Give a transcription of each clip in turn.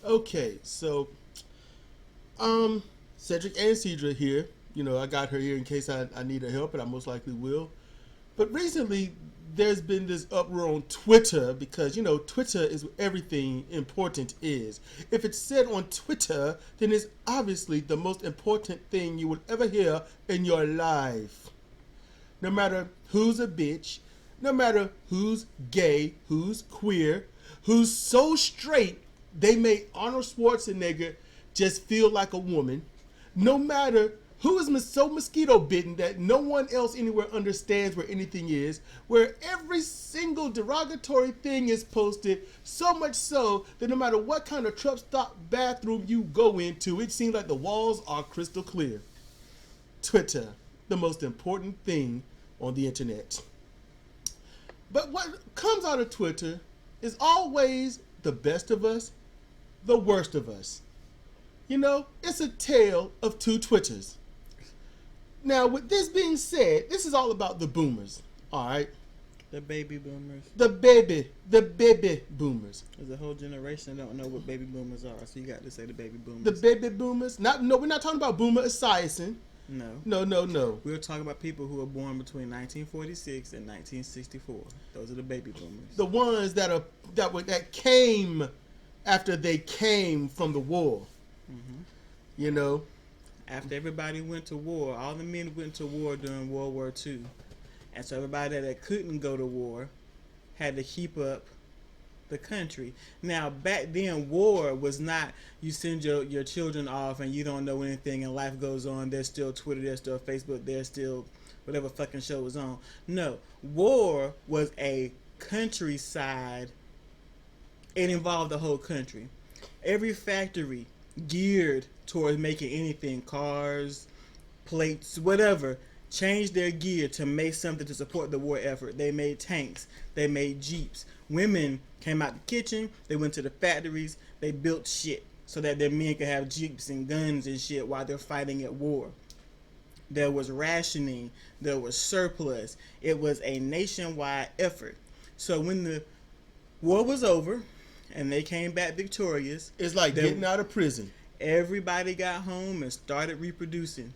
Okay, so Sedrik and Sidra here. I got her here in case I need her help, and I most likely will. But recently, there's been this uproar on Twitter because Twitter is where everything important is. If it's said on Twitter, then it's obviously the most important thing you will ever hear in your life. No matter who's a bitch, no matter who's gay, who's queer, who's so straight they made Arnold Schwarzenegger just feel like a woman, no matter who is so mosquito bitten that no one else anywhere understands where anything is, where every single derogatory thing is posted, so much so that no matter what kind of truck stop bathroom you go into, it seems like the walls are crystal clear. Twitter, the most important thing on the internet. But what comes out of Twitter is always the best of us, the worst of us. It's a tale of two Twitters. Now, with this being said, this is all about the boomers, all right? The baby boomers. The baby boomers. There's a whole generation that don't know what baby boomers are, so you got to say the baby boomers. The baby boomers? No, we're not talking about boomer esiason. No. No. We're talking about people who were born between 1946 and 1964. Those are the baby boomers. The ones that came after they came from the war. Mm-hmm. After everybody went to war, all the men went to war during World War II. And so everybody that couldn't go to war had to keep up the country. Now, back then, war was not you send your children off and you don't know anything and life goes on. There's still Twitter, there's still Facebook, there's still whatever fucking show was on. No, war was a countryside. It involved the whole country. Every factory geared towards making anything, cars, plates, whatever, changed their gear to make something to support the war effort. They made tanks. They made jeeps. Women came out the kitchen. They went to the factories. They built shit so that their men could have jeeps and guns and shit while they're fighting at war. There was rationing. There was surplus. It was a nationwide effort. So when the war was over and they came back victorious, it's like getting out of prison. Everybody got home and started reproducing.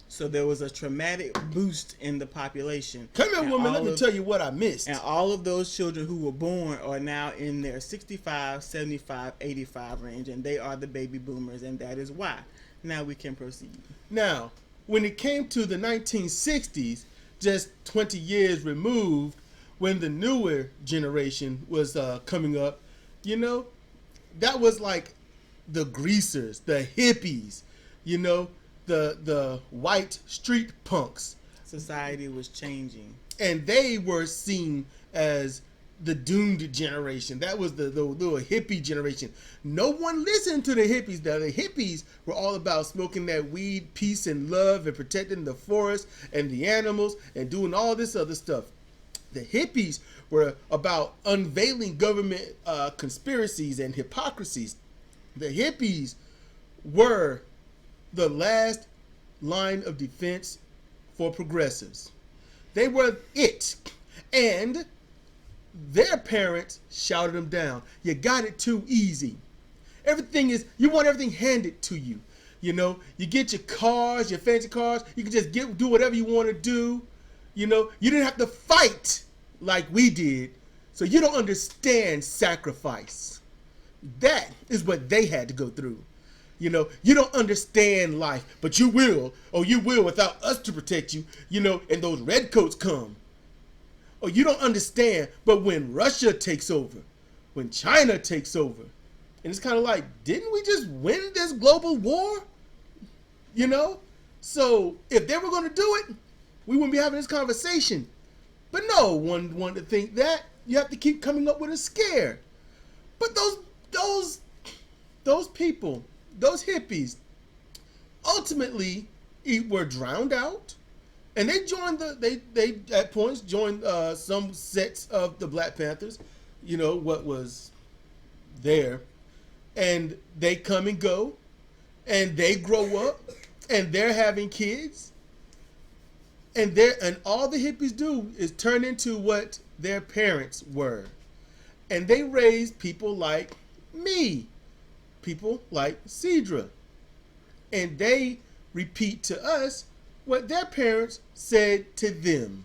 So there was a traumatic boost in the population. Come here, woman, let me tell you what I missed. And all of those children who were born are now in their 65, 75, 85 range, and they are the baby boomers, and that is why. Now we can proceed. Now, when it came to the 1960s, just 20 years removed, when the newer generation was coming up, that was like the greasers, the hippies, the white street punks. Society was changing. And they were seen as the doomed generation. That was the little hippie generation. No one listened to the hippies. Now, the hippies were all about smoking that weed, peace and love, and protecting the forest and the animals and doing all this other stuff. The hippies were about unveiling government conspiracies and hypocrisies. The hippies were the last line of defense for progressives. They were it. And their parents shouted them down. You got it too easy. You want everything handed to you. You get your cars, your fancy cars. You can just do whatever you want to do. You didn't have to fight like we did. So you don't understand sacrifice. That is what they had to go through. You don't understand life, but you will. Oh, you will without us to protect you, and those redcoats come. Oh, you don't understand, but when Russia takes over, when China takes over, and it's kind of like, didn't we just win this global war? So if they were going to do it, we wouldn't be having this conversation. But no one wanted to think that. You have to keep coming up with a scare. But those people, those hippies, ultimately were drowned out, and they joined they at points joined some sects of the Black Panthers, what was there, and they come and go, and they grow up, and they're having kids, and all the hippies do is turn into what their parents were, and they raise people like me, people like Sidra. And they repeat to us what their parents said to them.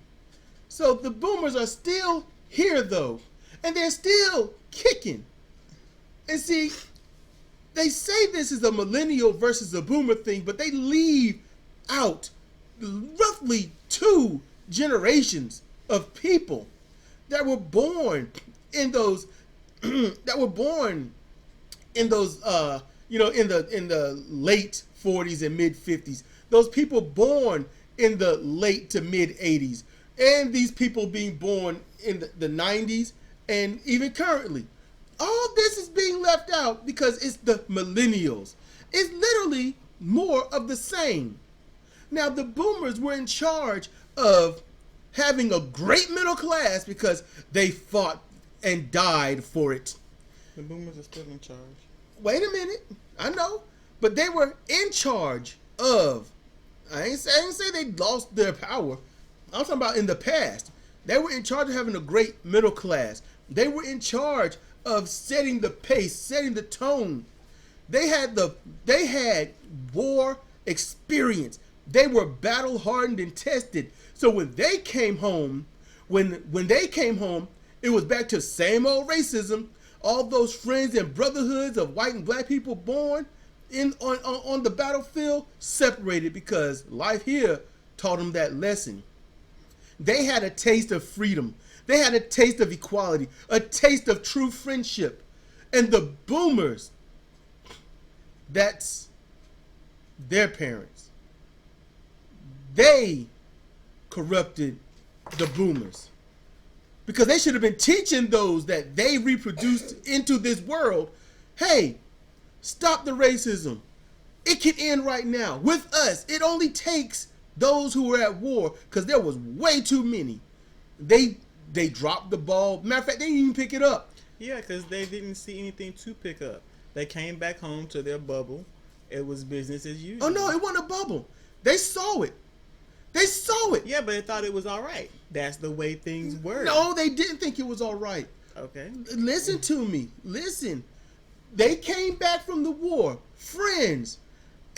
So the boomers are still here though, and they're still kicking. And see, they say this is a millennial versus a boomer thing, but they leave out roughly 2 generations of people that were born in those in the late 40s and mid 50s. Those people born in the late to mid 80s, and these people being born in the 90s and even currently. All this is being left out because it's the millennials. It's literally more of the same. Now, the boomers were in charge of having a great middle class because they fought and died for it. The boomers are still in charge. Wait a minute. I know. But they were in charge of, I ain't say they lost their power. I'm talking about in the past. They were in charge of having a great middle class. They were in charge of setting the pace, setting the tone. They had war experience. They were battle hardened and tested. So when they came home, it was back to same old racism. All those friends and brotherhoods of white and black people born on the battlefield separated because life here taught them that lesson. They had a taste of freedom. They had a taste of equality, a taste of true friendship. And the boomers, that's their parents. They corrupted the boomers because they should have been teaching those that they reproduced into this world, hey, stop the racism. It can end right now with us. It only takes those who were at war because there was way too many. They dropped the ball. Matter of fact, they didn't even pick it up. Yeah, because they didn't see anything to pick up. They came back home to their bubble. It was business as usual. Oh, no, it wasn't a bubble. They saw it. They saw it. Yeah, but they thought it was all right. That's the way things were. No, they didn't think it was all right. Okay. Listen to me. Listen. They came back from the war, friends.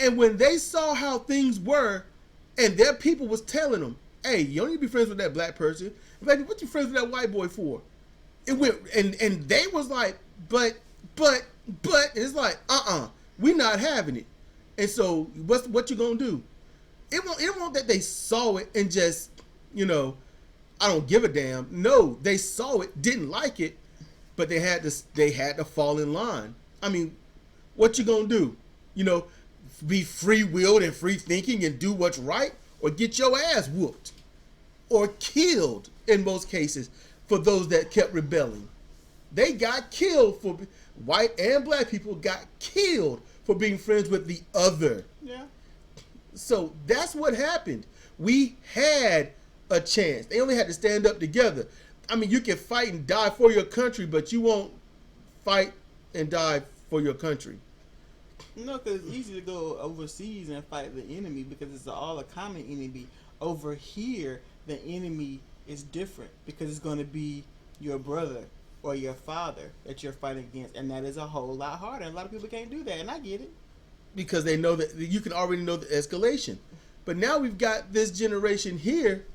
And when they saw how things were, and their people was telling them, hey, you don't need to be friends with that black person. Baby, what you friends with that white boy for? It went, and they was like, but, it's like, we not having it. And so, what you gonna do? It won't that they saw it and just, I don't give a damn. No, they saw it, didn't like it, but they had to fall in line. I mean, what you gonna do? Be free-willed and free-thinking and do what's right, or get your ass whooped or killed in most cases for those that kept rebelling. They got killed for white and black people got killed for being friends with the other. Yeah. So that's what happened. We had a chance. They only had to stand up together. I mean, you can fight and die for your country, but you won't fight and die for your country. No, because it's easy to go overseas and fight the enemy because it's all a common enemy. Over here, the enemy is different because it's going to be your brother or your father that you're fighting against, and that is a whole lot harder. And a lot of people can't do that, and I get it. Because they know that you can already know the escalation. But now we've got this generation here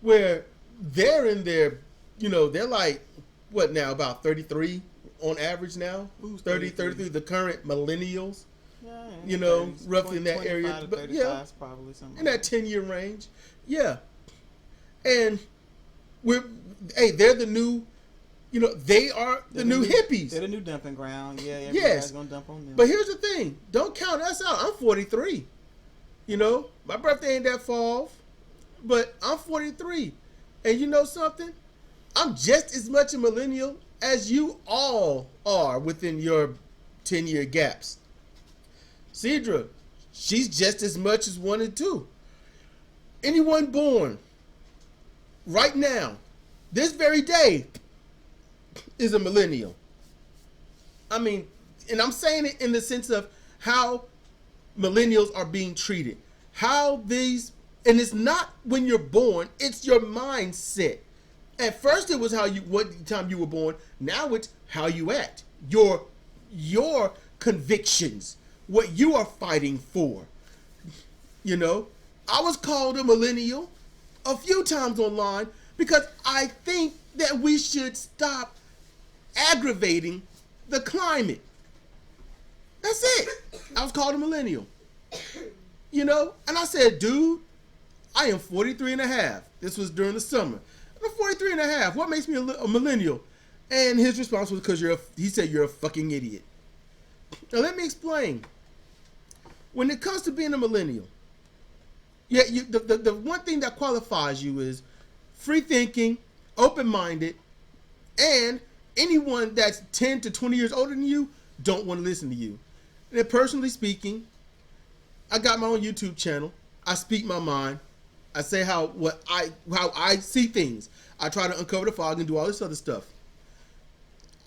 where they're in their, they're like, what now, about 33 on average now? Who's 33, the current millennials, Yeah, roughly in that area. But yeah, probably something in that 10-year range. Yeah. And they're the new, they are the new hippies. They're the new dumping ground. Yeah, yes. Gonna dump on them. But here's the thing. Don't count us out. I'm 43. My birthday ain't that far off. But I'm 43. And you know something? I'm just as much a millennial as you all are within your 10-year gaps. Sidra, she's just as much as 1 and 2. Anyone born right now, this very day, is a millennial. I mean, and I'm saying it in the sense of how millennials are being treated. And it's not when you're born, it's your mindset. At first it was what time you were born. Now it's how you act. Your convictions, what you are fighting for. You know, I was called a millennial a few times online because I think that we should stop aggravating the climate. That's it. I was called a millennial. You know, and I said, dude, I am 43 and a half. This was during the summer. I'm 43 and a half. What makes me a millennial? And his response was because he said you're a fucking idiot. Now let me explain. When it comes to being a millennial, yeah, the one thing that qualifies you is free thinking, open-minded, and anyone that's 10 to 20 years older than you don't want to listen to you. And personally speaking, I got my own YouTube channel. I speak my mind. I say how I see things. I try to uncover the fog and do all this other stuff.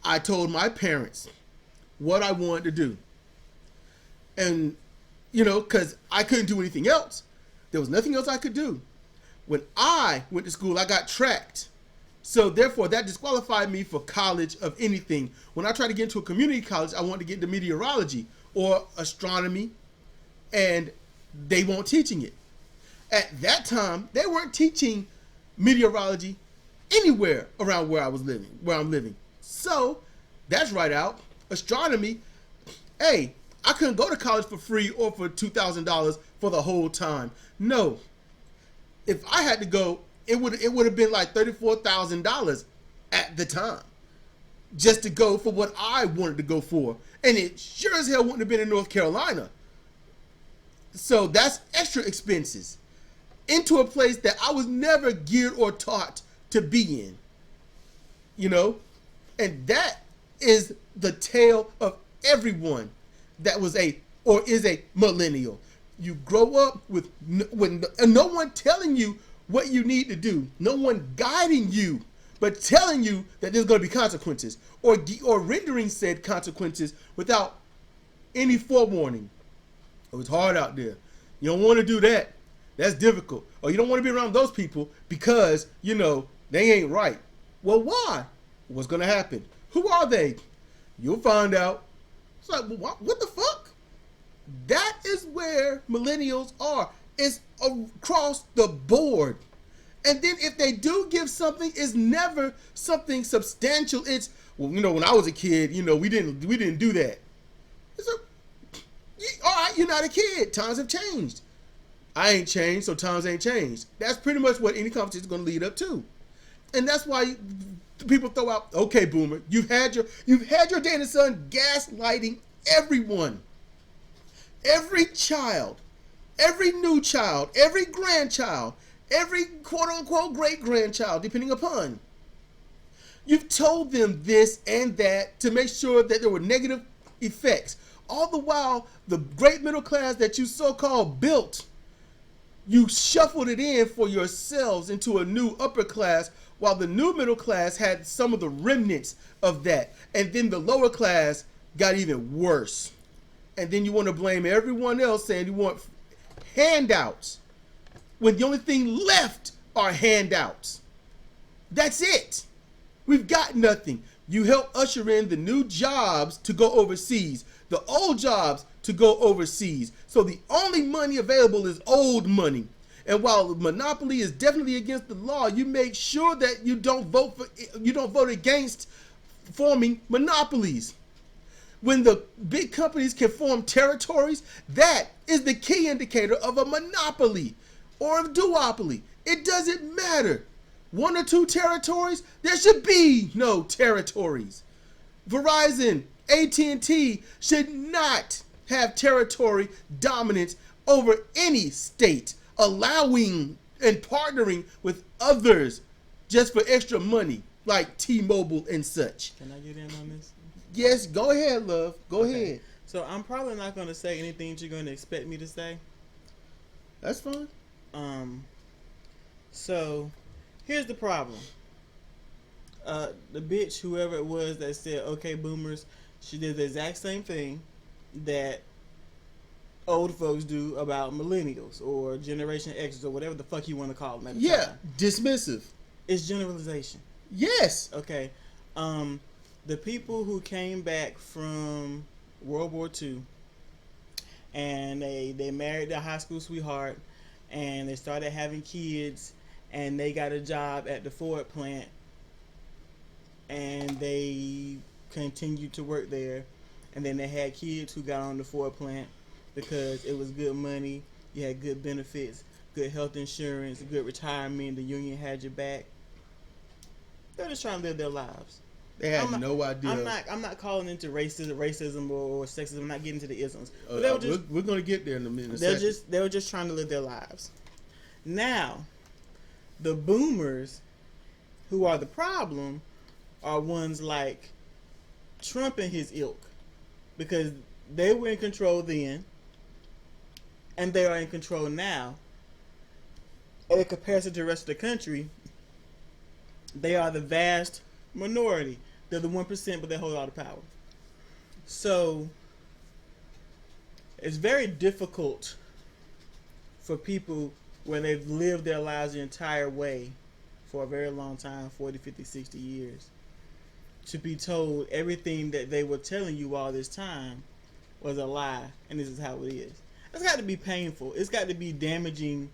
I told my parents what I wanted to do. And, you know, because I couldn't do anything else. There was nothing else I could do. When I went to school, I got tracked. So therefore, that disqualified me for college of anything. When I tried to get into a community college, I wanted to get into meteorology or astronomy, and they weren't teaching it. At that time, they weren't teaching meteorology anywhere around where I'm living. So that's right out. Astronomy, hey, I couldn't go to college for free or for $2,000 for the whole time. No. If I had to go, it would have been like $34,000 at the time just to go for what I wanted to go for. And it sure as hell wouldn't have been in North Carolina. So that's extra expenses into a place that I was never geared or taught to be in. You know? And that is the tale of everyone that was is a millennial. You grow up with no one telling you what you need to do, no one guiding you, but telling you that there's going to be consequences, or rendering said consequences without any forewarning. It was hard out there. You don't want to do that. That's difficult. Or you don't want to be around those people because, you know, they ain't right. Well, why? What's going to happen? Who are they? You'll find out. It's like, what the fuck? That is where millennials are. It's across the board. And then if they do give something, it's never something substantial. It's, well, you know, when I was a kid, you know, we didn't do that. All right, you're not a kid. Times have changed. I ain't changed, so times ain't changed. That's pretty much what any conversation is going to lead up to. And that's why people throw out, okay, boomer, you've had your day in the sun gaslighting everyone. Every child, every new child, every grandchild, every quote-unquote great-grandchild, depending upon. You've told them this and that to make sure that there were negative effects. All the while, the great middle class that you so-called built, you shuffled it in for yourselves into a new upper class, while the new middle class had some of the remnants of that. And then the lower class got even worse. And then you want to blame everyone else, saying you want handouts, when the only thing left are handouts. That's it. We've got nothing. You help usher in the new jobs to go overseas, the old jobs to go overseas. So the only money available is old money. And while monopoly is definitely against the law, you make sure that you don't vote against forming monopolies. When the big companies can form territories, that is the key indicator of a monopoly or a duopoly. It doesn't matter. One or two territories, there should be no territories. Verizon, AT&T should not have territory dominance over any state, allowing and partnering with others just for extra money, like T-Mobile and such. Can I get in on this? Yes, go ahead, love. Go ahead. So I'm probably not going to say anything that you're going to expect me to say. That's fine. So here's the problem. The bitch, whoever it was that said, okay, boomers, she did the exact same thing that old folks do about millennials or Generation X or whatever the fuck you want to call them at the time. Dismissive. It's generalization. Yes. Okay. The people who came back from World War II, and they married their high school sweetheart, and they started having kids, and they got a job at the Ford plant, and they continued to work there, and then they had kids who got on the Ford plant because it was good money, you had good benefits, good health insurance, good retirement, the union had your back. They're just trying to live their lives. They had no idea. I'm not calling into racism or sexism. I'm not getting into the isms. We're gonna get there in a minute. They were just trying to live their lives. Now, the boomers, who are the problem, are ones like Trump and his ilk, because they were in control then, and they are in control now. And in comparison to the rest of the country, they are the vast minority. They're the 1%, but they hold all the power. So it's very difficult for people where they've lived their lives the entire way for a very long time, 40, 50, 60 years, to be told everything that they were telling you all this time was a lie, and this is how it is. It's got to be painful. It's got to be damaging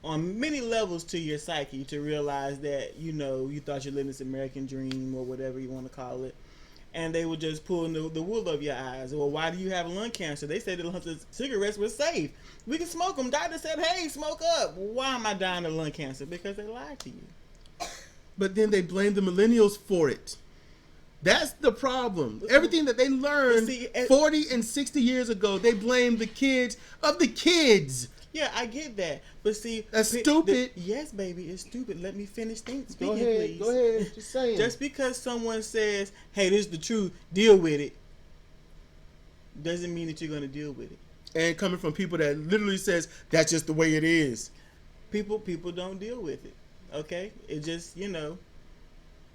on many levels to your psyche to realize that, you know, you thought you lived this American dream or whatever you want to call it, and they were just pulling the wool over your eyes. Well, why do you have lung cancer? They said that cigarettes were safe. We can smoke them. Doctor said, hey, smoke up. Why am I dying of lung cancer? Because they lied to you. But then they blame the millennials for it. That's the problem. Everything that they learned 40 and 60 years ago, they blame the kids of the kids. Yeah, I get that. But see... That's stupid. Yes, baby, it's stupid. Let me finish speaking, please. Go ahead. Just saying. Just because someone says, hey, this is the truth, deal with it, doesn't mean that you're going to deal with it. And coming from people that literally says, that's just the way it is. People don't deal with it, okay? It just, you know...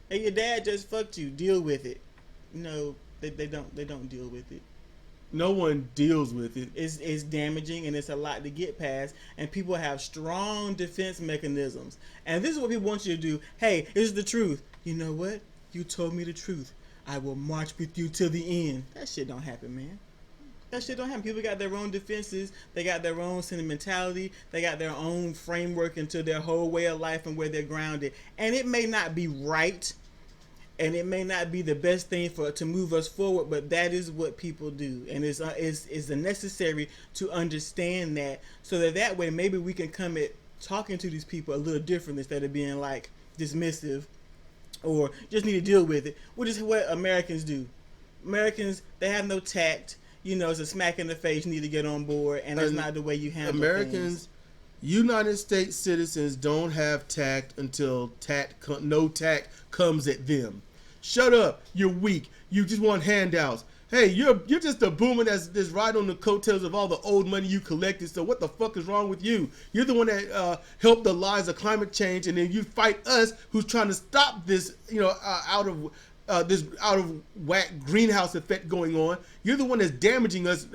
Hey, your dad just fucked you. Deal with it. No, they don't deal with it. No one deals with it. It's damaging, and it's a lot to get past. And people have strong defense mechanisms. And this is what people want you to do. Hey, this is the truth. You know what? You told me the truth. I will march with you till the end. That shit don't happen, man. That shit don't happen. People got their own defenses. They got their own sentimentality. They got their own framework into their whole way of life and where they're grounded. And it may not be right, and it may not be the best thing to move us forward, but that is what people do. And it's necessary to understand that, so that way maybe we can come at talking to these people a little different instead of being like dismissive or just need to deal with it, which is what Americans do. Americans, they have no tact. You know, it's a smack in the face. You need to get on board, and that's not the way you handle Americans, things. United States citizens don't have tact until no tact comes at them. Shut up! You're weak. You just want handouts. Hey, you're just a boomer that's riding on the coattails of all the old money you collected. So what the fuck is wrong with you? You're the one that helped the lies of climate change, and then you fight us who's trying to stop this, out of whack greenhouse effect going on. You're the one that's damaging us.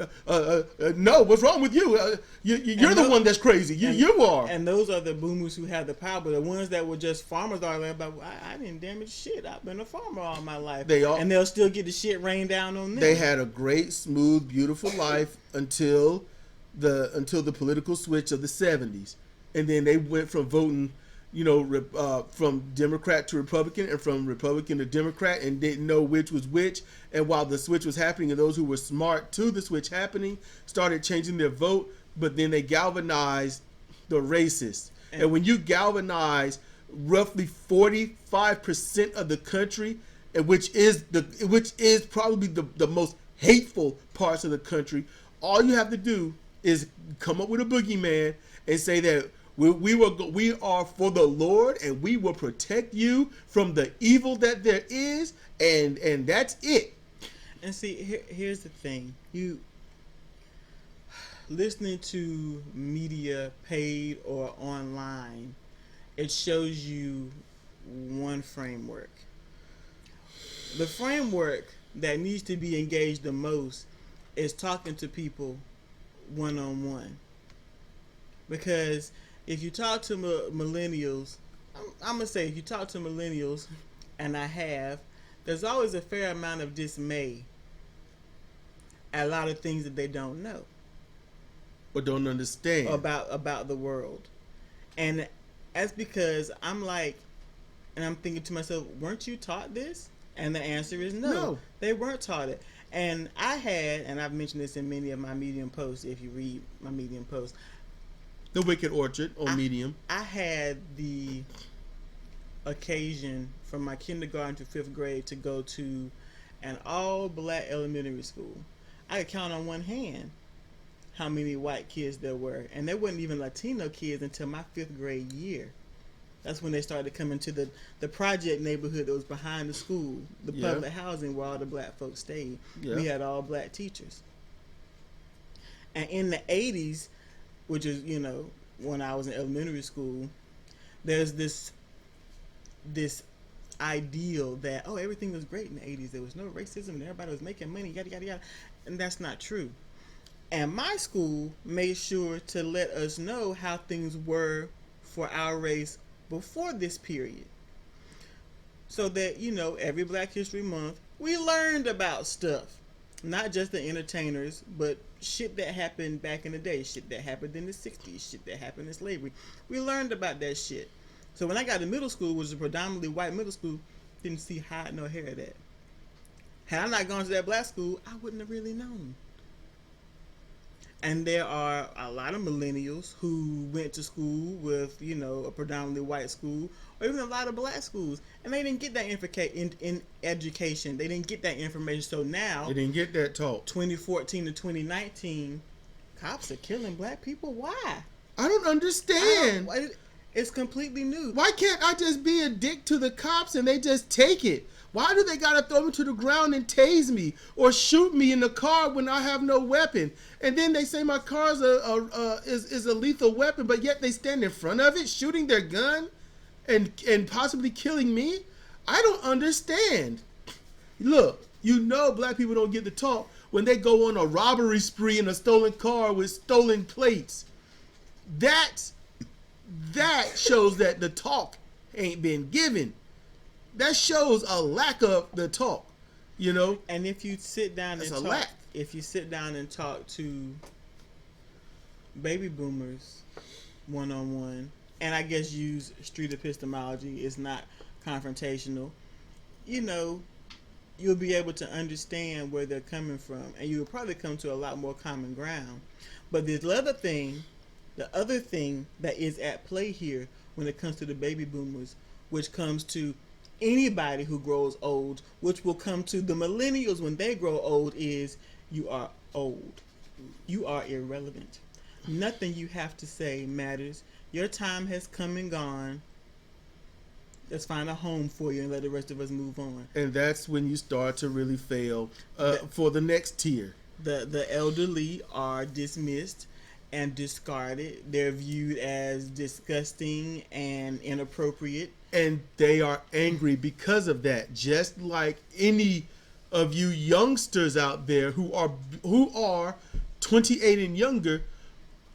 No, what's wrong with you? You're the one that's crazy. You are. And those are the boomers who have the power. The ones that were just farmers are like, I didn't damage shit. I've been a farmer all my life. And they'll still get the shit rained down on them. They had a great, smooth, beautiful life until the political switch of the 70s. And then they went from voting from Democrat to Republican and from Republican to Democrat and didn't know which was which. And while the switch was happening, and those who were smart to the switch happening started changing their vote, but then they galvanized the racists. And when you galvanize roughly 45% of the country, which is probably the most hateful parts of the country, all you have to do is come up with a boogeyman and say that we are for the Lord, and we will protect you from the evil that there is, and that's it. And see, here's the thing: you listening to media, paid or online, it shows you one framework. The framework that needs to be engaged the most is talking to people one-on-one, because if you talk to millennials, I'm going to say if you talk to millennials, and I have, there's always a fair amount of dismay a lot of things that they don't know or don't understand about the world. And that's because I'm like, and I'm thinking to myself, weren't you taught this? And the answer is no. They weren't taught it. And I had, and I've mentioned this in many of my Medium posts, if you read my Medium posts. The Wicked Orchard on Medium. I had the occasion from my kindergarten to 5th grade to go to an all-black elementary school. I could count on one hand how many white kids there were. And there wasn't even Latino kids until my 5th grade year. That's when they started coming to the project neighborhood that was behind the school, the public housing where all the black folks stayed. Yeah. We had all black teachers. And in the 80s, which is, you know, when I was in elementary school, there's this ideal that, oh, everything was great in the 80s. There was no racism and everybody was making money, yada, yada, yada. And that's not true. And my school made sure to let us know how things were for our race before this period. So that, you know, every Black History Month, we learned about stuff. Not just the entertainers, but shit that happened back in the day. Shit that happened in the 60s. Shit that happened in slavery. We learned about that shit. So when I got to middle school, which was a predominantly white middle school, didn't see hide nor hair of that. Had I not gone to that black school, I wouldn't have really known. And there are a lot of millennials who went to school with, you know, a predominantly white school, or even a lot of black schools, and they didn't get that in education. They didn't get that information. So now, they didn't get that taught. 2014 to 2019, cops are killing black people. Why? I don't understand. It's completely new. Why can't I just be a dick to the cops and they just take it? Why do they gotta throw me to the ground and tase me or shoot me in the car when I have no weapon? And then they say my car is a lethal weapon, but yet they stand in front of it shooting their gun and possibly killing me? I don't understand. Look, you know black people don't get the talk when they go on a robbery spree in a stolen car with stolen plates. That shows that the talk ain't been given. That shows a lack of the talk, you know. And if you sit down and talk to baby boomers one-on-one, and I guess use street epistemology, is not confrontational, you know, you'll be able to understand where they're coming from, and you'll probably come to a lot more common ground. But the other thing that is at play here when it comes to the baby boomers, which comes to anybody who grows old, which will come to the millennials when they grow old, is you are old. You are irrelevant. Nothing you have to say matters. Your time has come and gone. Let's find a home for you and let the rest of us move on. And that's when you start to really fail for the next tier. The elderly are dismissed and discarded. They're viewed as disgusting and inappropriate. And they are angry because of that. Just like any of you youngsters out there who are 28 and younger,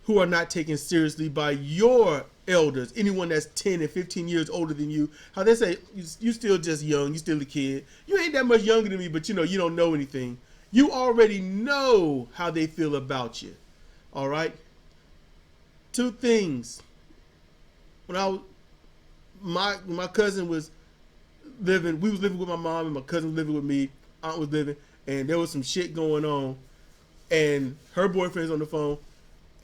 who are not taken seriously by your elders, anyone that's 10 and 15 years older than you, how they say, you still just young, you still a kid. You ain't that much younger than me, but you know, you don't know anything. You already know how they feel about you. All right? Two things. When my cousin was living, we was living with my mom and my cousin was living with me, aunt was living, and there was some shit going on, and her boyfriend's on the phone,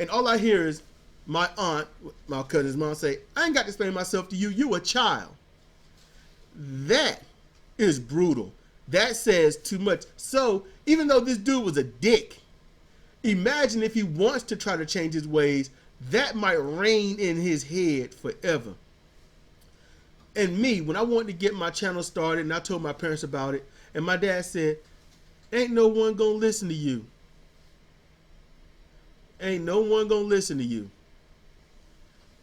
and all I hear is my aunt, my cousin's mom, say, I ain't got to explain myself to you, you a child. That is brutal. That says too much. So even though this dude was a dick, imagine if he wants to try to change his ways, that might reign in his head forever. And me, when I wanted to get my channel started and I told my parents about it, and my dad said, ain't no one gonna listen to you. Ain't no one gonna listen to you.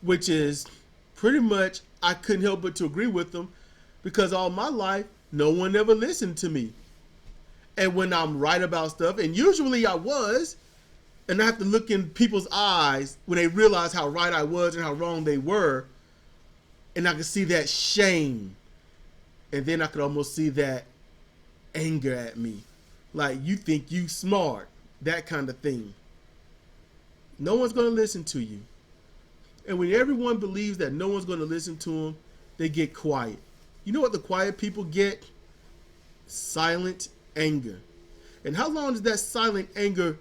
Which is pretty much, I couldn't help but to agree with them, because all my life, no one ever listened to me. And when I'm right about stuff, and usually I was, and I have to look in people's eyes when they realize how right I was and how wrong they were, and I could see that shame. And then I could almost see that anger at me. Like, you think you smart. that kind of thing. No one's going to listen to you. And when everyone believes that no one's going to listen to them, they get quiet. You know what the quiet people get? Silent anger. And how long does that silent anger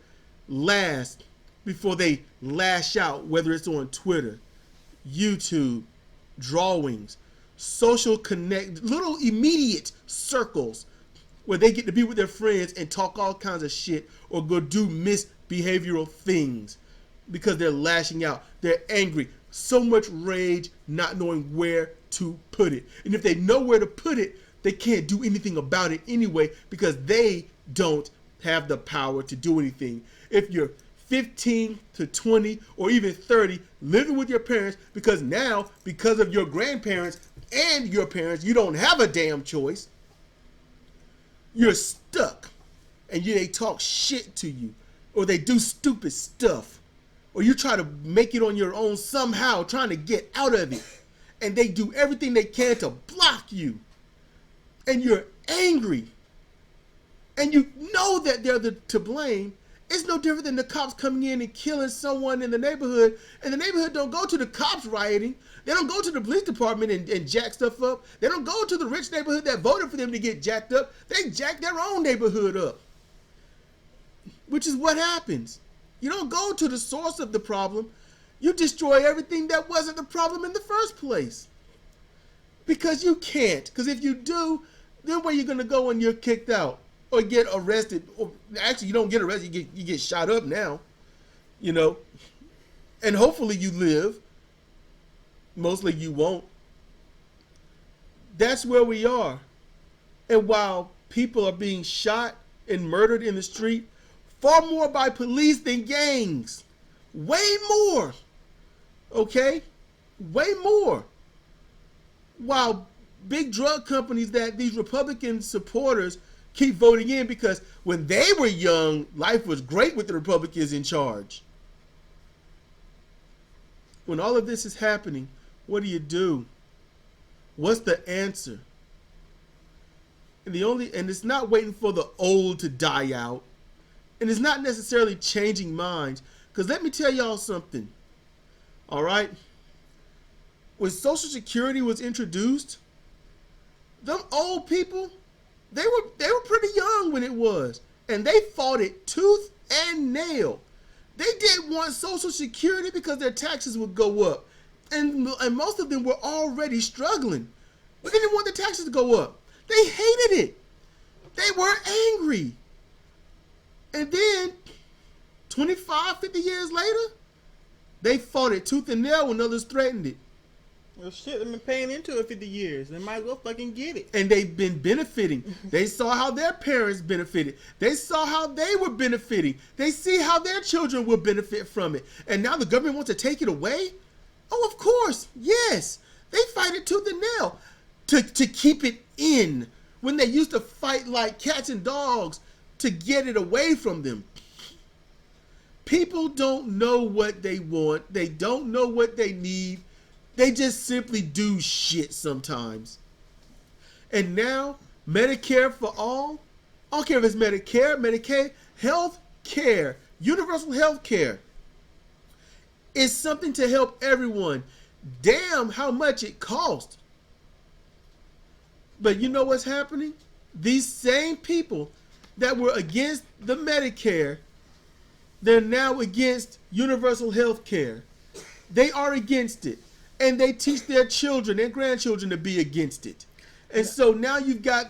last before they lash out, whether it's on Twitter, YouTube, drawings, social connect, little immediate circles where they get to be with their friends and talk all kinds of shit or go do misbehavioral things because they're lashing out. They're angry. So much rage, not knowing where to put it. And if they know where to put it, they can't do anything about it anyway because they don't have the power to do anything. If you're 15 to 20 or even 30 living with your parents because now, because of your grandparents and your parents, you don't have a damn choice. You're stuck and they talk shit to you or they do stupid stuff or you try to make it on your own somehow trying to get out of it and they do everything they can to block you and you're angry and you know that they're to blame. It's no different than the cops coming in and killing someone in the neighborhood, and the neighborhood don't go to the cops rioting. They don't go to the police department and jack stuff up. They don't go to the rich neighborhood that voted for them to get jacked up. They jack their own neighborhood up, which is what happens. You don't go to the source of the problem. You destroy everything that wasn't the problem in the first place. Because you can't. Because if you do, then where you're going to go when you're kicked out? Or get arrested, or actually you don't get arrested, you get shot up now, you know, and hopefully you live. Mostly you won't. That's where we are. And while people are being shot and murdered in the street, far more by police than gangs. Way more. Okay? Way more. While big drug companies that these Republican supporters keep voting in because when they were young, life was great with the Republicans in charge. When all of this is happening, what do? What's the answer? And it's not waiting for the old to die out. And it's not necessarily changing minds. Because let me tell y'all something. All right? When Social Security was introduced, them old people, they were pretty young when it was, and they fought it tooth and nail. They didn't want Social Security because their taxes would go up, and most of them were already struggling. But they didn't want the taxes to go up. They hated it. They were angry. And then 25, 50 years later, they fought it tooth and nail when others threatened it. Well, shit, they've been paying into it 50 years. They might as well fucking get it. And they've been benefiting. They saw how their parents benefited. They saw how they were benefiting. They see how their children will benefit from it. And now the government wants to take it away? Oh, of course. Yes. They fight it tooth and nail to keep it in when they used to fight like cats and dogs to get it away from them. People don't know what they want. They don't know what they need. They just simply do shit sometimes. And now, Medicare for all, I don't care if it's Medicare, Medicaid, health care, universal health care, is something to help everyone. Damn how much it costs. But you know what's happening? These same people that were against the Medicare, they're now against universal health care. They are against it. And they teach their children and grandchildren to be against it. And so now you've got,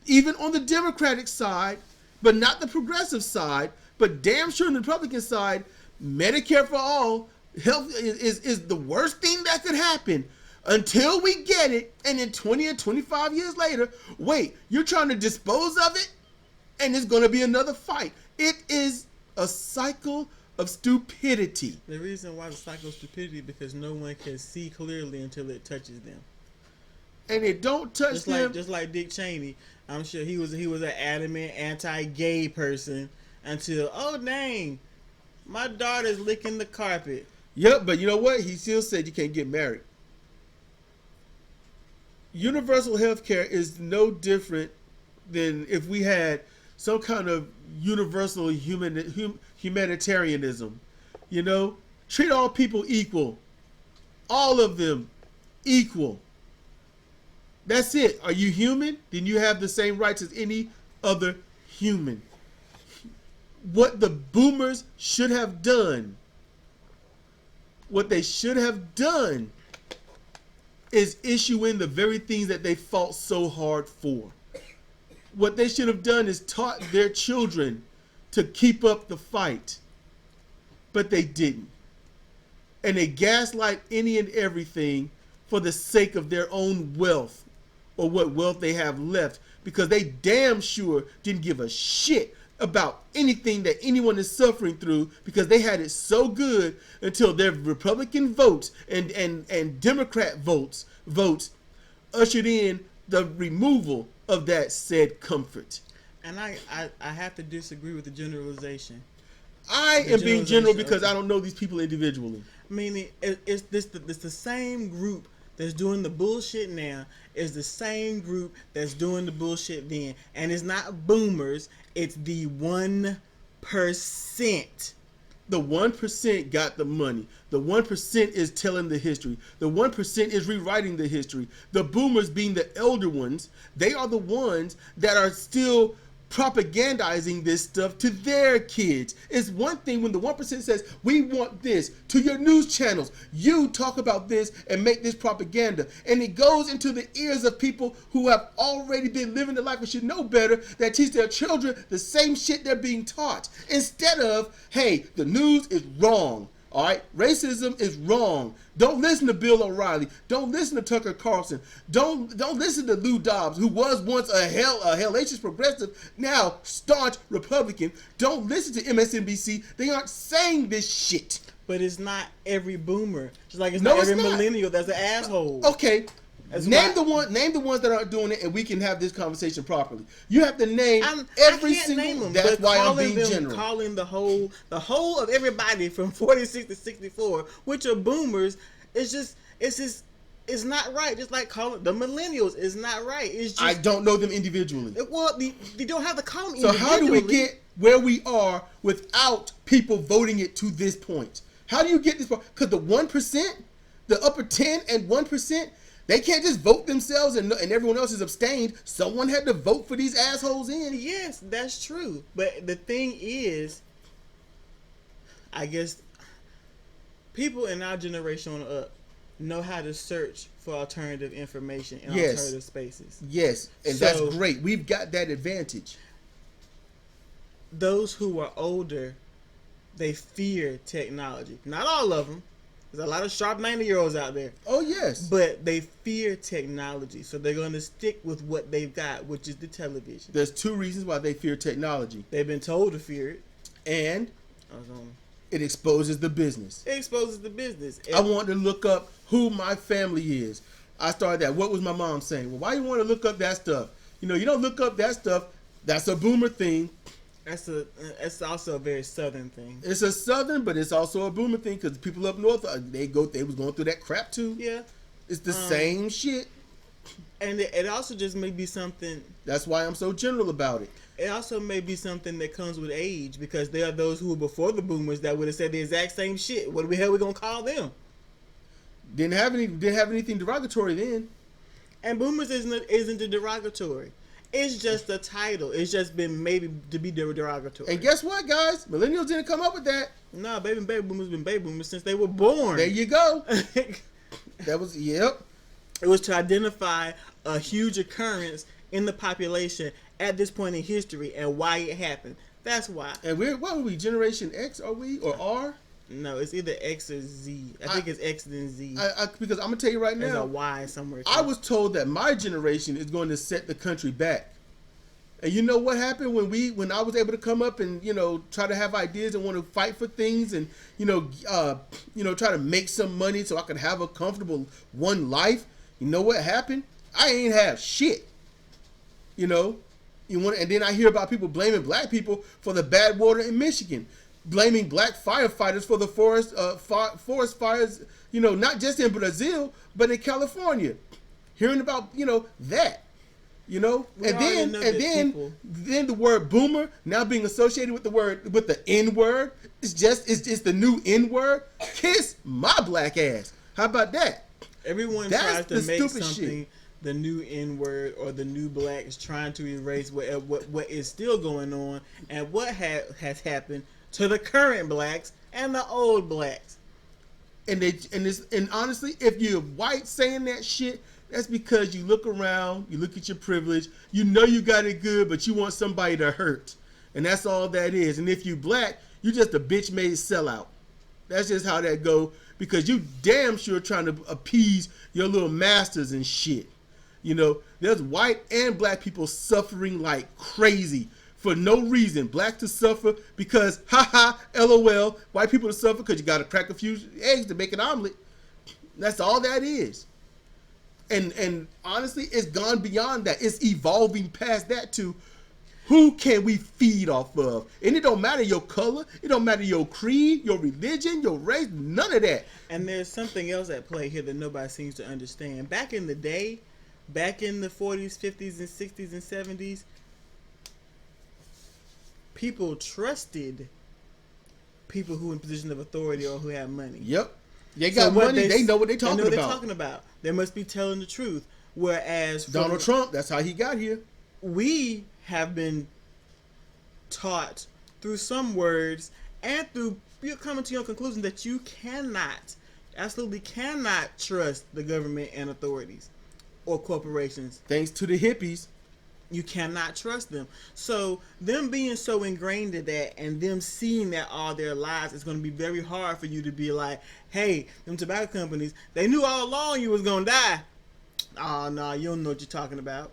even on the Democratic side, but not the progressive side, but damn sure on the Republican side, Medicare for all, health is the worst thing that could happen until we get it. And then 20 or 25 years later, wait, you're trying to dispose of it? And it's going to be another fight. It is a cycle of stupidity. The reason why the cycle of stupidity because no one can see clearly until it touches them. And it don't touch them. Just like Dick Cheney, I'm sure he was an adamant anti-gay person until, oh dang, my daughter's licking the carpet. Yep, but you know what? He still said you can't get married. Universal health care is no different than if we had some kind of universal humanitarianism. You know, treat all people equal, all of them equal. That's it. Are you human? Then you have the same rights as any other human. What the boomers should have done, what they should have done, is issue in the very things that they fought so hard for. What they should have done is taught their children to keep up the fight. But they didn't. And they gaslight any and everything for the sake of their own wealth, or what wealth they have left, because they damn sure didn't give a shit about anything that anyone is suffering through, because they had it so good until their Republican votes and Democrat votes ushered in the removal of that said comfort. And I have to disagree with the generalization. I am being general because I don't know these people individually. I mean, it's the same group that's doing the bullshit now is the same group that's doing the bullshit then. And it's not boomers, it's the 1%. The 1% got the money. The 1% is telling the history. The 1% is rewriting the history. The boomers, being the elder ones, they are the ones that are still propagandizing this stuff to their kids. It's one thing when the 1% says, we want this, to your news channels. You talk about this and make this propaganda. And it goes into the ears of people who have already been living the life and should know better, that teach their children the same shit they're being taught. Instead of, hey, the news is wrong. All right, racism is wrong. Don't listen to Bill O'Reilly. Don't listen to Tucker Carlson. Don't listen to Lou Dobbs, who was once a hellacious progressive, now staunch Republican. Don't listen to MSNBC. They aren't saying this shit. But it's not every boomer. Just like it's not every millennial that's an asshole. Okay. Name the ones that aren't doing it, and we can have this conversation properly. You have to name every single. Name them, that's why I'm being general. Calling the whole of everybody from 46 to 64, which are boomers, it's not right. Just like calling the millennials is not right. It's just, I don't know them individually. Well, you don't have to call them. So how do we get where we are without people voting it to this point? How do you get this? Because the 1%, the upper 10 and 1%. They can't just vote themselves and everyone else is abstained. Someone had to vote for these assholes in. Yes, that's true. But the thing is, I guess people in our generation on up know how to search for alternative information in alternative spaces. Yes, and that's great. We've got that advantage. Those who are older, they fear technology. Not all of them. There's a lot of sharp 90-year-olds out there. Oh, yes. But they fear technology, so they're going to stick with what they've got, which is the television. There's two reasons why they fear technology. They've been told to fear it. And it exposes the business. I wanted to look up who my family is. I started that. What was my mom saying? Well, why you want to look up that stuff? You know, you don't look up that stuff. That's a boomer thing. That's also a very southern thing. It's a southern, but it's also a boomer thing because people up north they was going through that crap too. Yeah, it's the same shit. And it also just may be something. That's why I'm so general about it. It also may be something that comes with age, because there are those who were before the boomers that would have said the exact same shit. What the hell are we gonna call them? Didn't have anything derogatory then. And boomers isn't the derogatory. It's just a title. It's just been maybe to be derogatory. And guess what, guys? Millennials didn't come up with that. No, baby boomers been baby boomers since they were born. There you go. That was, yep. It was to identify a huge occurrence in the population at this point in history and why it happened. That's why. And what are we? Generation X, are we? Or R? No, it's either X or Z. I think it's X then Z. Because I'm going to tell you right now. There's a Y somewhere. I was told that my generation is going to set the country back. And you know what happened when I was able to come up and, try to have ideas and want to fight for things and, try to make some money so I could have a comfortable one life. You know what happened? I ain't have shit. And then I hear about people blaming black people for the bad water in Michigan. Blaming black firefighters for the forest fires, not just in Brazil, but in California. Hearing about, that. You know, We already know that people- then the word boomer now being associated with the N word. It's the new N word. Kiss my black ass. How about that? Everyone That's tries to the make stupid something shit. the new N word or the new black is trying to erase what is still going on and what has happened to the current blacks and the old blacks. And honestly, if you're white saying that shit, that's because you look around, you look at your privilege, you know you got it good, but you want somebody to hurt. And that's all that is. And if you black, you just a bitch made sellout. That's just how that go. Because you damn sure trying to appease your little masters and shit. You know, there's white and black people suffering like crazy for no reason. Black to suffer because, haha, LOL. White people to suffer because you got to crack a few eggs to make an omelet. That's all that is. And honestly, it's gone beyond that. It's evolving past that to who can we feed off of? And it don't matter your color. It don't matter your creed, your religion, your race, none of that. And there's something else at play here that nobody seems to understand. Back in the day, back in the 40s, 50s, and 60s, and 70s, people trusted people who in position of authority or who have money. Yep. They got money. They know what they're talking about. They know what they're talking about. They must be telling the truth. Whereas Donald Trump, that's how he got here. We have been taught through some words and through you're coming to your conclusion that you absolutely cannot trust the government and authorities or corporations. Thanks to the hippies. You cannot trust them. So them being so ingrained in that and them seeing that all their lives, it's going to be very hard for you to be like, hey, them tobacco companies, they knew all along you was going to die. Oh, no, you don't know what you're talking about.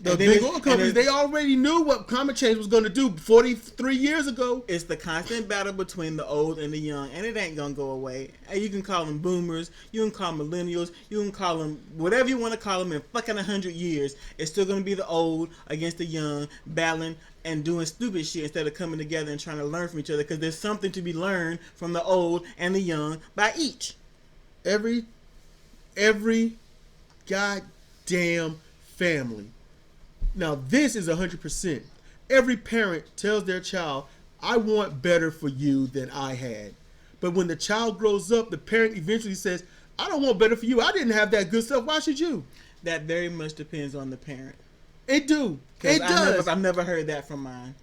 The big oil companies, they already knew what climate change was going to do 43 years ago. It's the constant battle between the old and the young, and it ain't going to go away. And you can call them boomers, you can call them millennials, you can call them whatever you want to call them in fucking 100 years. It's still going to be the old against the young, battling and doing stupid shit instead of coming together and trying to learn from each other because there's something to be learned from the old and the young by each. Every goddamn family. Now, this is 100%. Every parent tells their child, I want better for you than I had. But when the child grows up, the parent eventually says, I don't want better for you. I didn't have that good stuff. Why should you? That very much depends on the parent. It do. It does. I've never heard that from mine.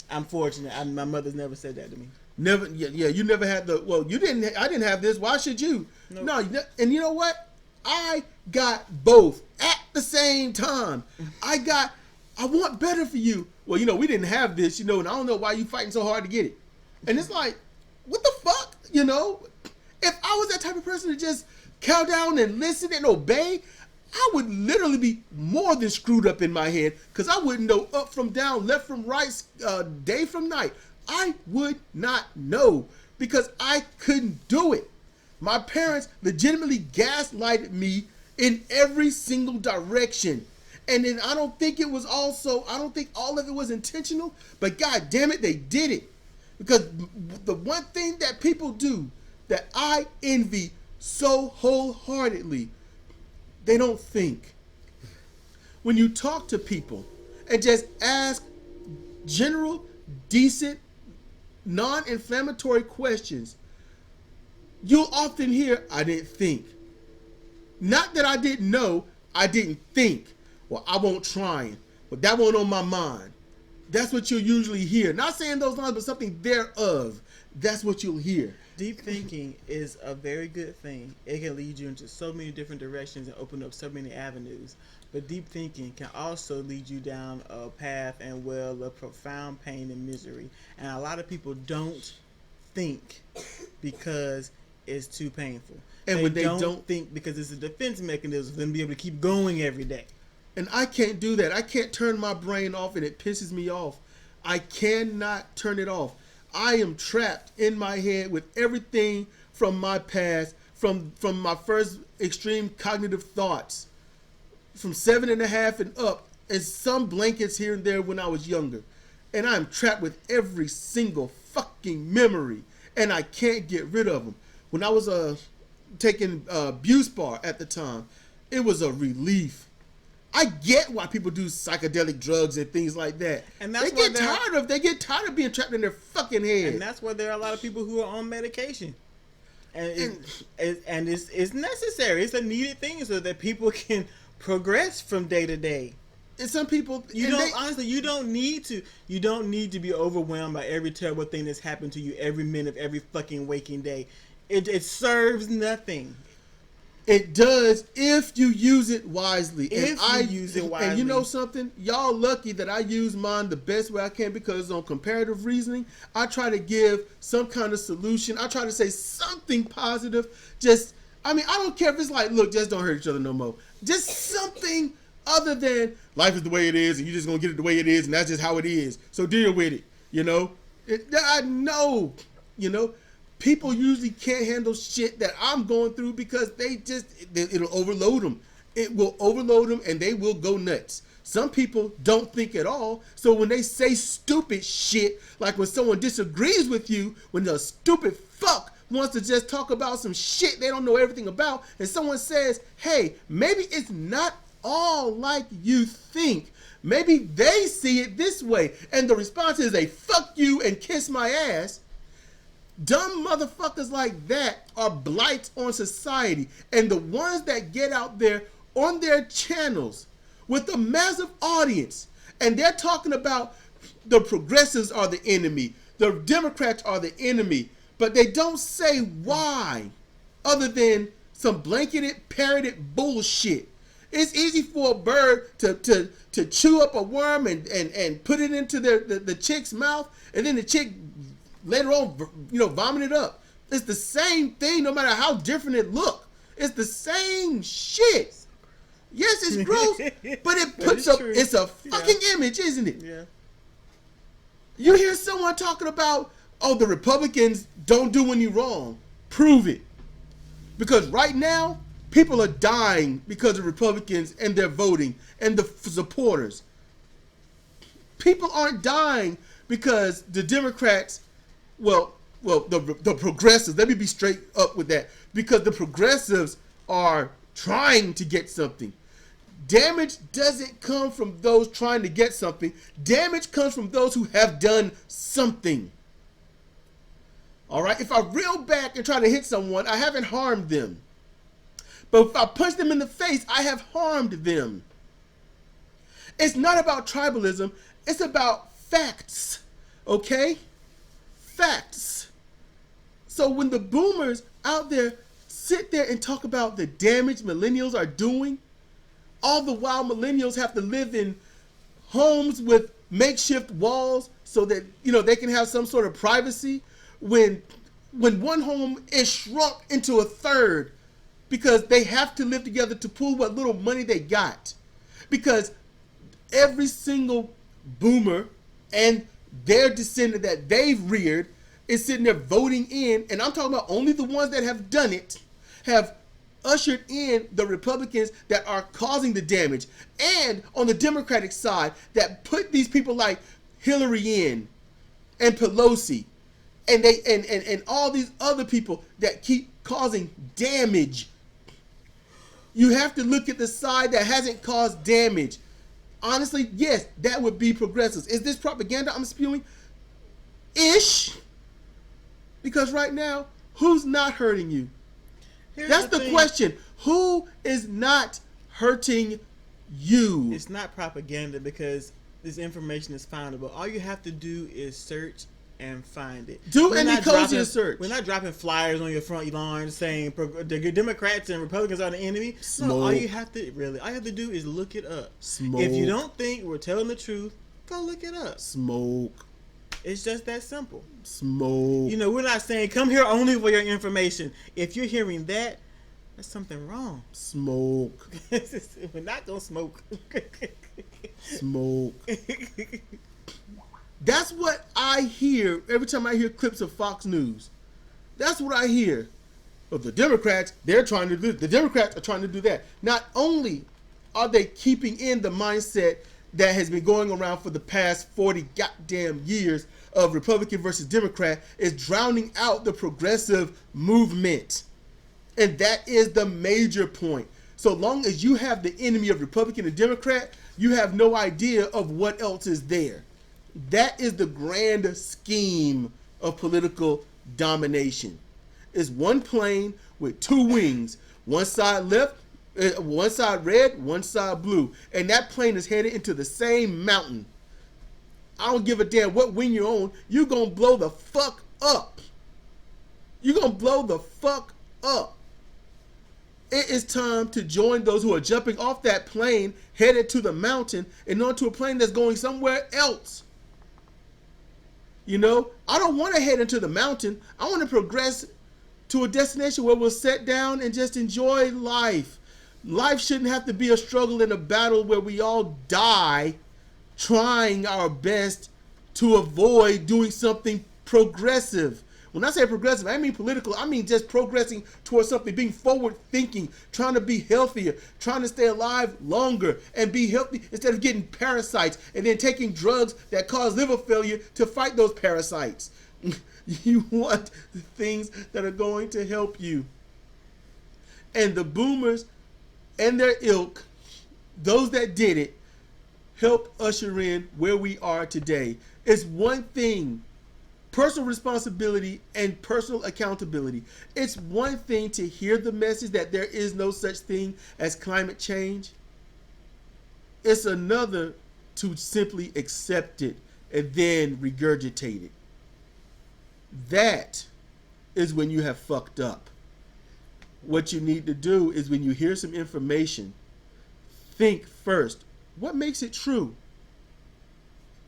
I'm fortunate. My mother's never said that to me. Never. Yeah, you never had you didn't. I didn't have this. Why should you? Nope. No. And you know what? I got both at the same time. I want better for you. Well, we didn't have this, and I don't know why you fighting so hard to get it. And it's like, what the fuck? If I was that type of person to just cow down and listen and obey, I would literally be more than screwed up in my head because I wouldn't know up from down, left from right, day from night. I would not know because I couldn't do it. My parents legitimately gaslighted me in every single direction. And then I don't think all of it was intentional, but god damn it, they did it. Because the one thing that people do that I envy so wholeheartedly, they don't think. When you talk to people and just ask general, decent, non-inflammatory questions, you'll often hear, I didn't think. Not that I didn't know, I didn't think. Well, I won't try, but that won't on my mind. That's what you'll usually hear. Not saying those lines, but something thereof. That's what you'll hear. Deep thinking is a very good thing. It can lead you into so many different directions and open up so many avenues. But deep thinking can also lead you down a path and well of profound pain and misery. And a lot of people don't think because it's too painful. And when they don't think because it's a defense mechanism for them to be able to keep going every day. And I can't do that. I can't turn my brain off, and it pisses me off. I cannot turn it off. I am trapped in my head with everything from my past, from my first extreme cognitive thoughts, from 7.5 and up, and some blankets here and there when I was younger. And I'm trapped with every single fucking memory, and I can't get rid of them. When I was taking Buspar at the time, it was a relief. I get why people do psychedelic drugs and things like that. And that's they get tired of being trapped in their fucking head. And that's why there are a lot of people who are on medication. And it's necessary. It's a needed thing so that people can progress from day to day. And some people, honestly, you don't need to be overwhelmed by every terrible thing that's happened to you every minute of every fucking waking day. It serves nothing. It does if you use it wisely. Use it wisely. And you know something? Y'all lucky that I use mine the best way I can, because on comparative reasoning, I try to give some kind of solution. I try to say something positive. I don't care if it's like, look, just don't hurt each other no more. Just something other than life is the way it is and you're just going to get it the way it is and that's just how it is. So deal with it, you know? I know, you know? People usually can't handle shit that I'm going through because it'll overload them. It will overload them and they will go nuts. Some people don't think at all. So when they say stupid shit, like when someone disagrees with you, when the stupid fuck wants to just talk about some shit they don't know everything about, and someone says, hey, maybe it's not all like you think. Maybe they see it this way. And the response is a fuck you and kiss my ass. Dumb motherfuckers like that are blights on society. And the ones that get out there on their channels with a massive audience and they're talking about the progressives are the enemy, the Democrats are the enemy, but they don't say why other than some blanketed, parroted bullshit. It's easy for a bird to chew up a worm and put it into the chick's mouth, and then the chick later on, vomit it up. It's the same thing no matter how different it look. It's the same shit. Yes, it's gross, but it's a fucking image, isn't it? Yeah. You hear someone talking about, oh, the Republicans don't do any wrong. Prove it. Because right now, people are dying because of Republicans and their voting and the supporters. People aren't dying because the Democrats, the progressives, let me be straight up with that, because the progressives are trying to get something. Damage doesn't come from those trying to get something. Damage comes from those who have done something. All right? If I reel back and try to hit someone, I haven't harmed them. But if I punch them in the face, I have harmed them. It's not about tribalism. It's about facts. Okay? Facts. So when the boomers out there sit there and talk about the damage millennials are doing, all the while millennials have to live in homes with makeshift walls so that they can have some sort of privacy, when one home is shrunk into a third because they have to live together to pool what little money they got, because every single boomer and their descendant that they've reared is sitting there voting in, and I'm talking about only the ones that have done it, have ushered in the Republicans that are causing the damage, and on the Democratic side that put these people like Hillary in, and Pelosi, and they and all these other people that keep causing damage. You have to look at the side that hasn't caused damage. Honestly, yes, that would be progressives. Is this propaganda I'm spewing? Ish. Because right now, who's not hurting you? That's the question. Who is not hurting you? It's not propaganda because this information is findable. All you have to do is search and find it. Do any coaching search. We're not dropping flyers on your front lawn saying the Democrats and Republicans are the enemy. Smoke. No, all you have to do is look it up. Smoke. If you don't think we're telling the truth, go look it up. Smoke. It's just that simple. Smoke. We're not saying come here only for your information. If you're hearing that, there's something wrong. Smoke. We're not gonna smoke. Smoke. That's what I hear every time I hear clips of Fox News. That's what I hear. But the Democrats, they're trying to do. The Democrats are trying to do that. Not only are they keeping in the mindset that has been going around for the past 40 goddamn years of Republican versus Democrat, is drowning out the progressive movement. And that is the major point. So long as you have the enemy of Republican and Democrat, you have no idea of what else is there. That is the grand scheme of political domination. It's one plane with two wings, one side left, one side red, one side blue, and that plane is headed into the same mountain. I don't give a damn what wing you're on, you're gonna blow the fuck up. You're gonna blow the fuck up. It is time to join those who are jumping off that plane, headed to the mountain, and onto a plane that's going somewhere else. You know, I don't want to head into the mountain. I want to progress to a destination where we'll sit down and just enjoy life. Life shouldn't have to be a struggle and a battle where we all die trying our best to avoid doing something progressive. When I say progressive, I mean political. I mean just progressing towards something, being forward thinking, trying to be healthier, trying to stay alive longer and be healthy instead of getting parasites and then taking drugs that cause liver failure to fight those parasites. You want things that are going to help you. And the boomers and their ilk, those that did it, help usher in where we are today. It's one thing. Personal responsibility and personal accountability. It's one thing to hear the message that there is no such thing as climate change. It's another to simply accept it and then regurgitate it. That is when you have fucked up. What you need to do is when you hear some information, think first, what makes it true?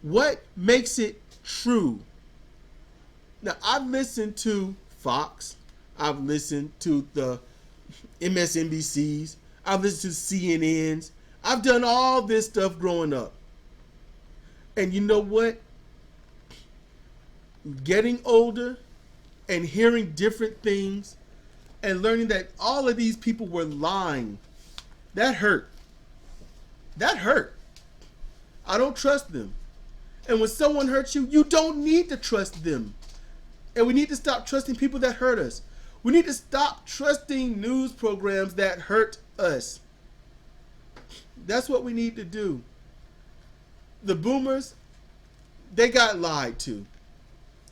What makes it true? Now, I've listened to Fox. I've listened to the MSNBCs. I've listened to CNNs. I've done all this stuff growing up. And you know what? Getting older and hearing different things and learning that all of these people were lying, that hurt. That hurt. I don't trust them. And when someone hurts you, you don't need to trust them. And we need to stop trusting people that hurt us. We need to stop trusting news programs that hurt us. That's what we need to do. The boomers, they got lied to.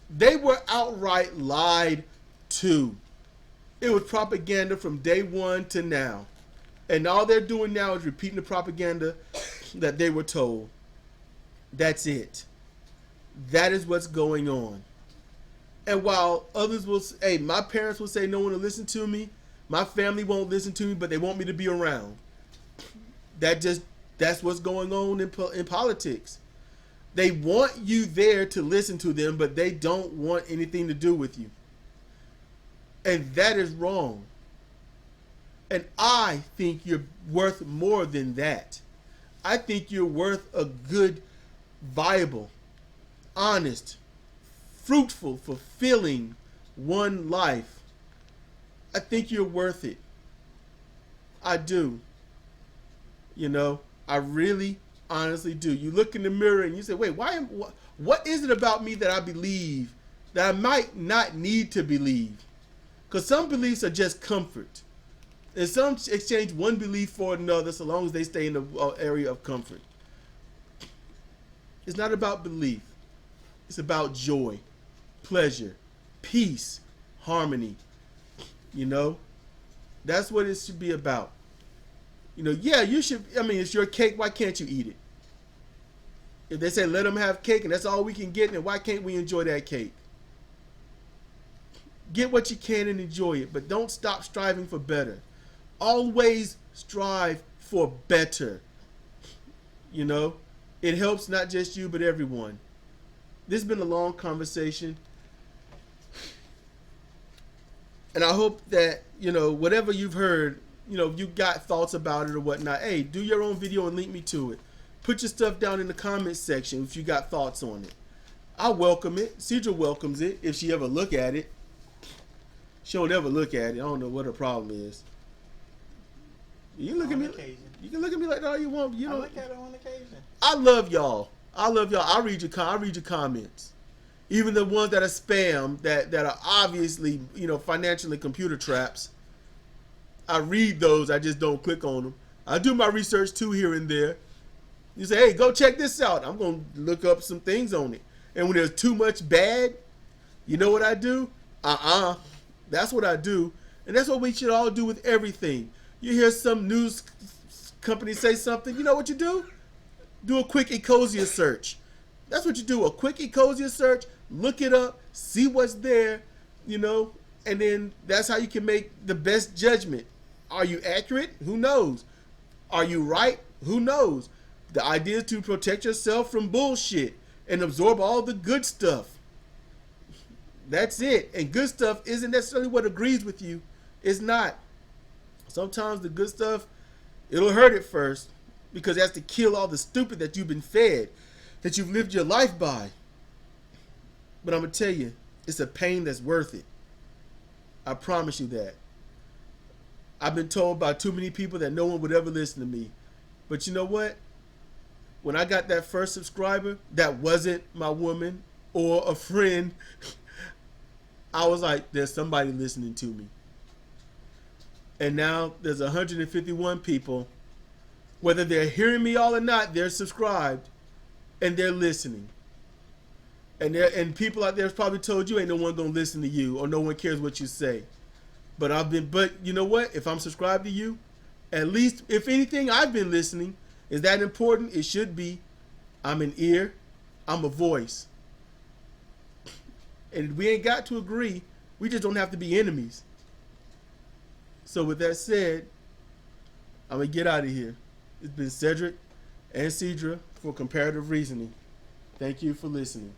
They were outright lied to. It was propaganda from day one to now. And all they're doing now is repeating the propaganda that they were told. That's it. That is what's going on. And while others will say, hey, my parents will say no one will listen to me, my family won't listen to me, but they want me to be around. That's what's going on in politics. They want you there to listen to them, but they don't want anything to do with you. And that is wrong. And I think you're worth more than that. I think you're worth a good, viable, honest, fruitful, fulfilling one life. I think you're worth it. I do. You know, I really, honestly do. You look in the mirror and you say, wait, what is it about me that I believe that I might not need to believe? Because some beliefs are just comfort. And some exchange one belief for another so long as they stay in the area of comfort. It's not about belief. It's about joy, pleasure, peace, harmony. You know, that's what it should be about. You know, yeah, you should. I mean, it's your cake. Why can't you eat it? If they say let them have cake and that's all we can get, then why can't we enjoy that cake? Get what you can and enjoy it, but don't stop striving for better. Always strive for better. You know, it helps not just you, but everyone. This has been a long conversation. And I hope that, you know, whatever you've heard, you know, you got thoughts about it or whatnot. Hey, do your own video and link me to it. Put your stuff down in the comments section if you got thoughts on it. I welcome it. Sidra welcomes it if she ever look at it. She don't ever look at it. I don't know what her problem is. You look at me. Occasion. You can look at me like all you want. You know. I look at it on occasion. I love y'all. I love y'all. I read your comments, even the ones that are spam, that are obviously, you know, financially computer traps. I read those. I just don't click on them. I do my research too here and there. You say, hey, go check this out. I'm going to look up some things on it. And when there's too much bad, you know what I do? That's what I do. And that's what we should all do with everything. You hear some news company say something, you know what you do? Do a quick Ecosia search. That's what you do, a quick Ecosia search, look it up, see what's there, you know, and then that's how you can make the best judgment. Are you accurate? Who knows? Are you right? Who knows? The idea is to protect yourself from bullshit and absorb all the good stuff. That's it. And good stuff isn't necessarily what agrees with you. It's not. Sometimes the good stuff, it'll hurt at first because it has to kill all the stupid that you've been fed, that you've lived your life by. But I'm going to tell you, it's a pain that's worth it. I promise you that. I've been told by too many people that no one would ever listen to me. But you know what? When I got that first subscriber, that wasn't my woman or a friend. I was like, there's somebody listening to me. And now there's 151 people. Whether they're hearing me all or not, they're subscribed and they're listening. And people out there have probably told you ain't no one gonna listen to you or no one cares what you say. But you know what? If I'm subscribed to you, at least if anything, I've been listening. Is that important? It should be. I'm an ear. I'm a voice. And we ain't got to agree. We just don't have to be enemies. So with that said, I'm going to get out of here. It's been Sedrik and Sidra for Comparative Reasoning. Thank you for listening.